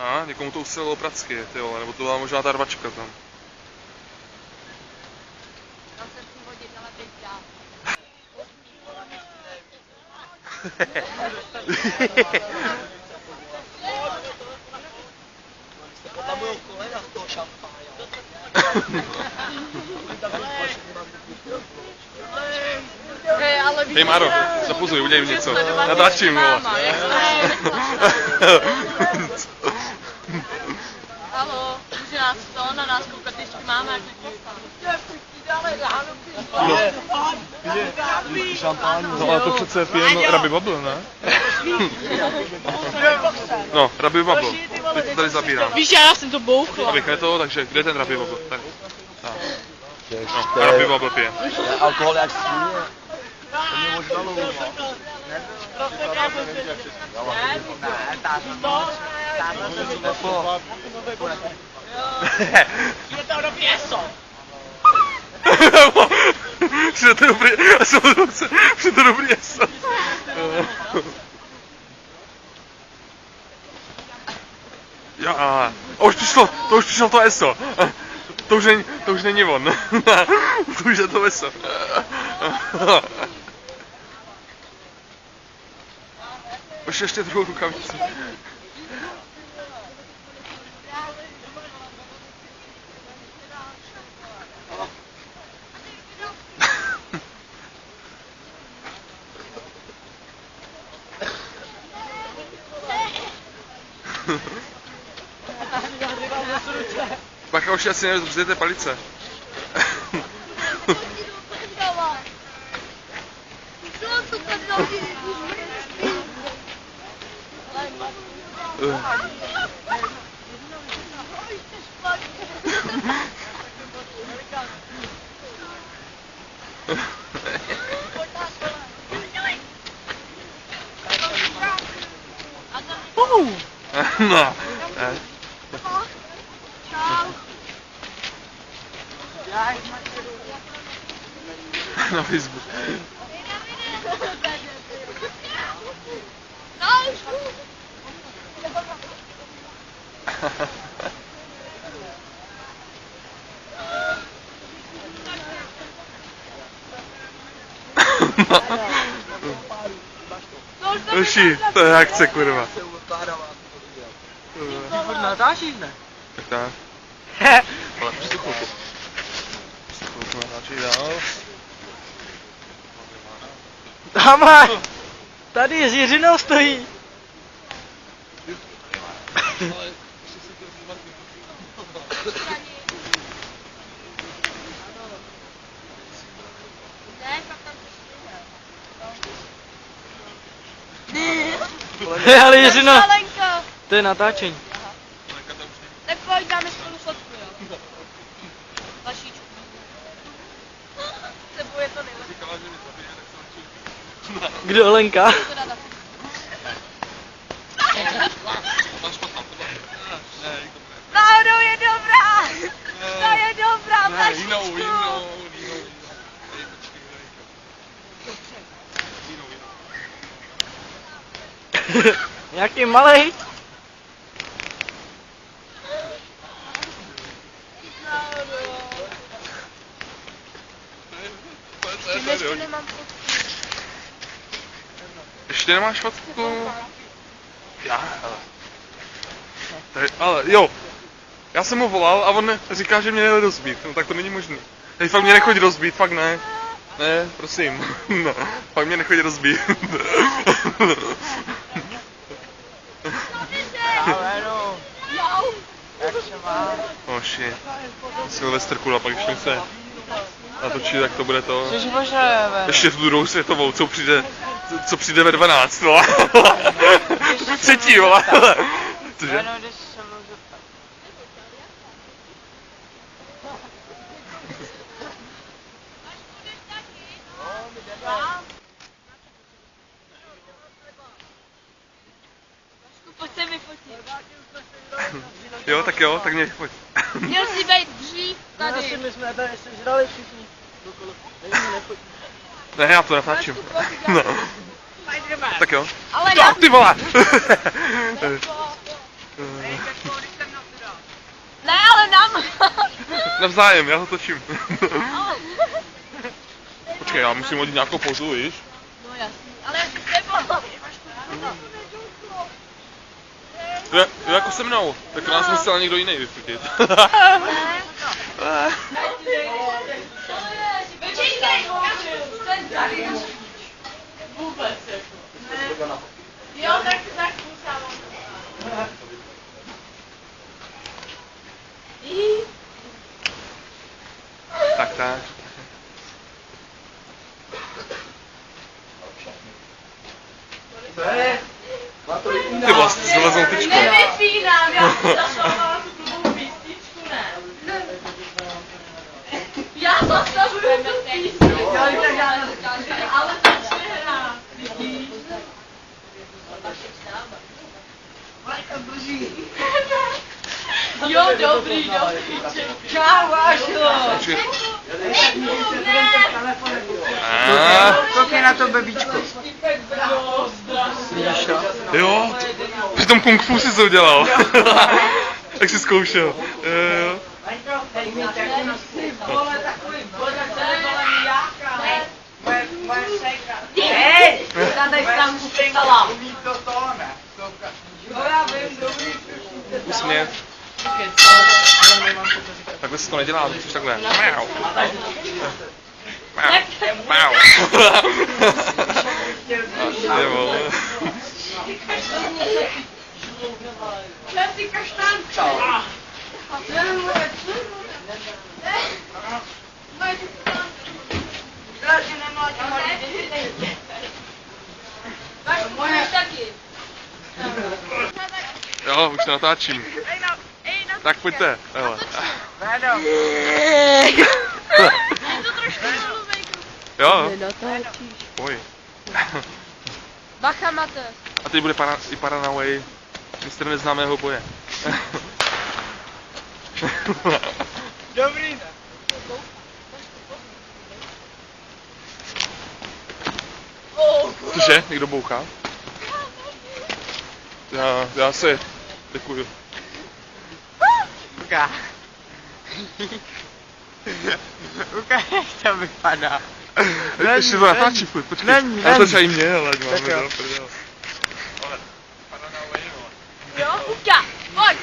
A, někomu to ustřelilo pracky, ty vole, nebo to byla možná ta rvačka tam. Já jsem si hodit, ale teď já. Tam budou kolena z toho šampáně. Hej Maro, zapozuj, udělej mi něco. Natáčím, vole. Halo, může nás to na nás koukat, když máme jak No ale to přece pijeme Rabbi Bubble, ne? No, Rabbi Bubble. Teď to tady zabírám. Víš, já jsem to bouchla. Abych to, takže kde je ten Rabbi Bubble? Tady. No, Rabbi Bubble pije. Alkohol jak svíně. To mě možná louhá. Je to dobrý eso. Že to je dobrý, že to je dobrý eso. Já, už přišlo to eso. To už není on. To už je to eso. Už ještě druhou rukavici. Bacha, už asi nevzděte palice. No. Na Facebook. Hoši, to je akce, kurva. Ty natáčíš, ne? Tak tak. Ale prostě chvilku. Prostě chvilku natáčí dál. Tamhle! Tady s Jiřinou stojí. Ale Jiřino, to je natáčení. Tak pojď, dáme spolu fotku, jo. Vašíčku. Sebou je to nejlepší. Kdo, Lenka? Náhodou je dobrá! To je dobrá, Vašíčku! Jaký malej? Ještě nemám fotku. Ještě nemáš fotku? Já, ale jo. Já jsem mu volal a on říká, že mě nejde rozbít. No tak to není možný. Teď fakt mě nechodí rozbít, fakt ne. Ne, prosím. No, fakt mě nechodí rozbít. Oši. Silvestr Kula, pak když se natočí, tak to bude to. Ještě v tu druhou světovou, co přijde ve 12, vole. Třetí, vole. Cože? Pojď se vyfotit. Jo, tak mě pojď. Měl si být dřív tady. My jsme tady sežrali všichni. Ne, já to natáčím. No. Tak jo. Ale No, ty vole! Ne, ale nám. Navzájem, já ho točím. Počkej, já musím hodit nějakou pozu, víš? No jasný, ale nebo. Jo, jako se mnou, tak nás musel někdo jiný vyfotit. Počkej, vůbec. Jo, tak musím. Tak. Ty vlastně se vezou tyčku. Nevypínám, já jsem zašla tu druhou písničku, ne. Já zastavuju tu písničku. Ale to přehrá. Vidíš? Jo, dobrý. Čau, Vášo. Koukej na to bebíčko. Jo, při tom kung fu jsi to udělal. Jak jsi zkoušel. Jo. Hej, tady tam stala. Usměv. Takhle se to nedělá, musíš takhle. Je vole. Ty kaštánku. Jo, už se natáčím. Tak pojďte. Hele. Jo. Oj. Bacha, Mate. A teď bude i Paranaway, mistr neznámého boje. Dobrý. Cože? Někdo bouchá? Já se... Děkuju. Uka. Uka, jak to vypadá. Ještě to natáčí furt, počkej. Není. Já to třeba i mě, ale Tak máme jo. to prdel. Ale, Paranaway, jo. Jo, Uka, pojď.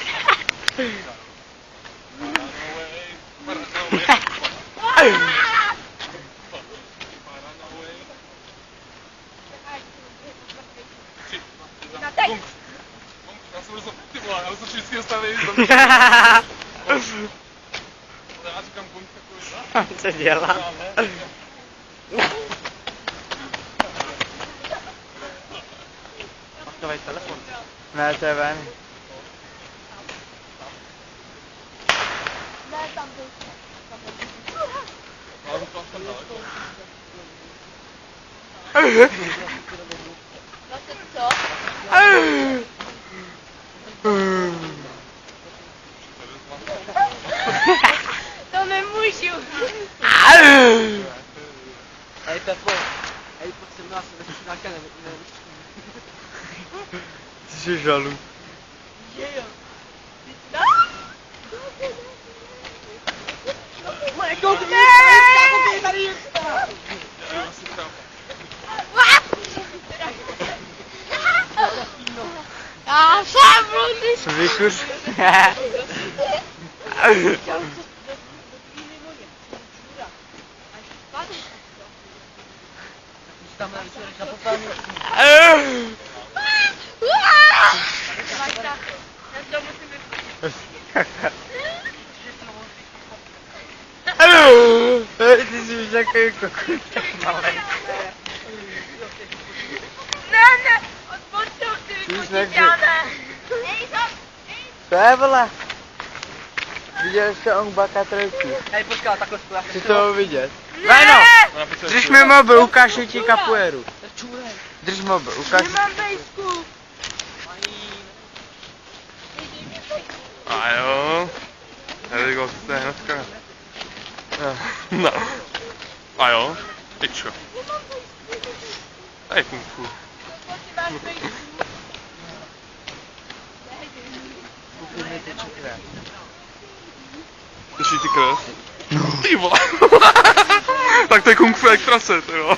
Já jsem rozhodl, ty vole, já jsem vždycky dostavený. Já říkám gong takový. Co dělá? Máš telefon? Ne, to je ven. Ne, tam byl. Zase co? To nemůžu. Hej, Pepo. Hej, pojď sem nás, nějaká Ty jsi žalu. Moje koukne! Já jsem bludý. Vykuř. Ty jsi už takový kokuta malý. Ne, odpočtou ty vykočit, já ne. Co je, vole? Viděl jsi on baka trojky. Hej, počkej, takhle spolu. Chci to vidět. Veno! Drž mi mobil, ukážu ti kapuéru. Drž mobil, ukáž. Nemám bejsku. A jo. Tady go, to je hnedka. No. A jo. Ičo. To je kung fu. Koupíme ty čekre. Drží ty krev. Ty vole. Tak to je kung fu jak trase, ty jo.